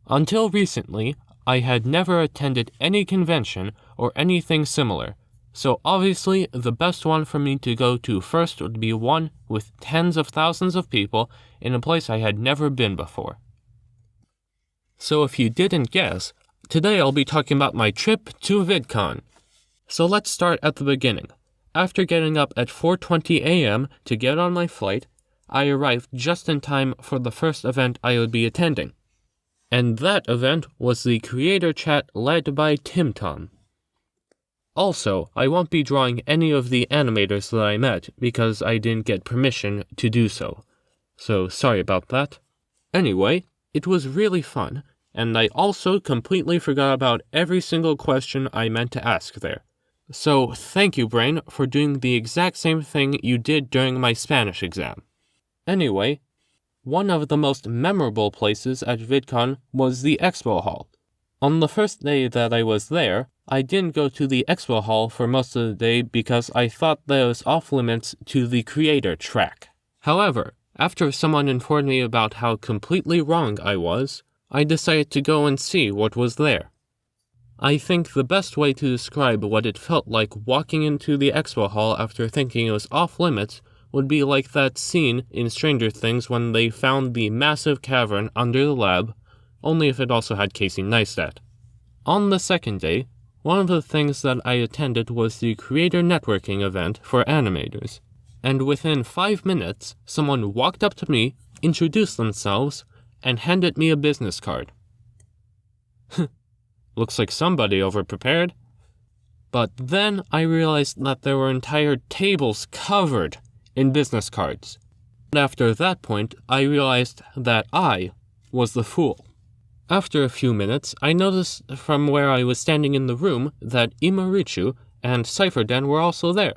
Until recently, I had never attended any convention or anything similar, so obviously the best one for me to go to first would be one with tens of thousands of people in a place I had never been before. So if you didn't guess, today I'll be talking about my trip to VidCon. So let's start at the beginning. After getting up at 4:20 a.m. to get on my flight, I arrived just in time for the first event I would be attending. And that event was the creator chat led by TimTom. Also, I won't be drawing any of the animators that I met because I didn't get permission to do so. So sorry about that. Anyway, it was really fun, and I also completely forgot about every single question I meant to ask there. So thank you, Brain, for doing the exact same thing you did during my Spanish exam. Anyway, one of the most memorable places at VidCon was the Expo Hall. On the first day that I was there, I didn't go to the Expo Hall for most of the day because I thought that it was off limits to the creator track. However, after someone informed me about how completely wrong I was, I decided to go and see what was there. I think the best way to describe what it felt like walking into the Expo Hall after thinking it was off limits would be like that scene in Stranger Things when they found the massive cavern under the lab, only if it also had Casey Neistat. On the second day, one of the things that I attended was the Creator Networking event for animators, and within 5 minutes, someone walked up to me, introduced themselves, and handed me a business card. Looks like somebody overprepared. But then I realized that there were entire tables covered in business cards. After that point, I realized that I was the fool. After a few minutes, I noticed from where I was standing in the room that Imarichu and CypherDen were also there.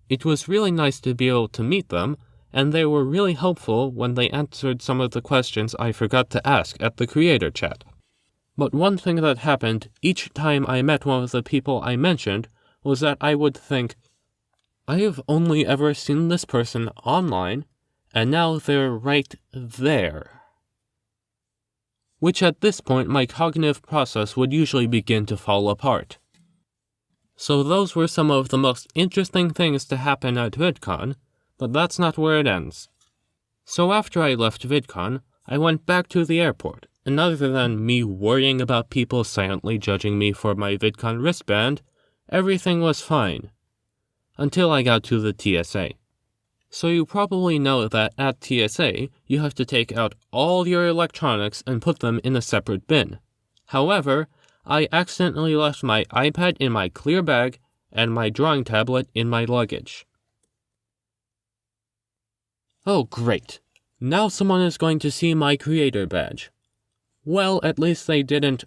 It was really nice to be able to meet them, and they were really helpful when they answered some of the questions I forgot to ask at the creator chat. But one thing that happened each time I met one of the people I mentioned was that I would think, I have only ever seen this person online, and now they're right there. Which at this point my cognitive process would usually begin to fall apart. So those were some of the most interesting things to happen at VidCon, but that's not where it ends. So after I left VidCon, I went back to the airport, and other than me worrying about people silently judging me for my VidCon wristband, everything was fine. Until I got to the TSA. So you probably know that at TSA, you have to take out all your electronics and put them in a separate bin. However, I accidentally left my iPad in my clear bag and my drawing tablet in my luggage. Oh great, now someone is going to see my creator badge. Well, at least they didn't.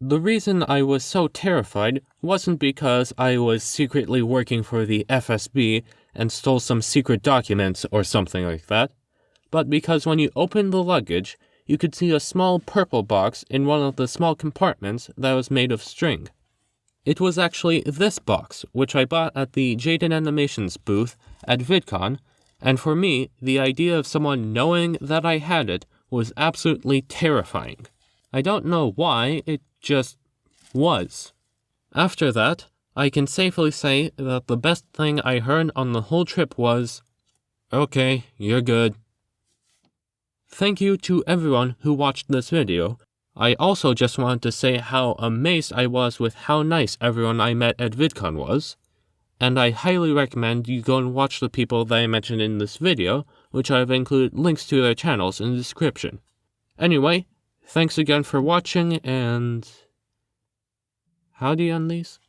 The reason I was so terrified wasn't because I was secretly working for the FSB and stole some secret documents or something like that, but because when you opened the luggage, you could see a small purple box in one of the small compartments that was made of string. It was actually this box, which I bought at the Jaden Animations booth at VidCon, and for me, the idea of someone knowing that I had it was absolutely terrifying. I don't know why, it just was. After that, I can safely say that the best thing I heard on the whole trip was, "Okay, you're good." Thank you to everyone who watched this video. I also just wanted to say how amazed I was with how nice everyone I met at VidCon was, and I highly recommend you go and watch the people that I mentioned in this video, which I've included links to their channels in the description. Anyway, thanks again for watching, and how do you end these?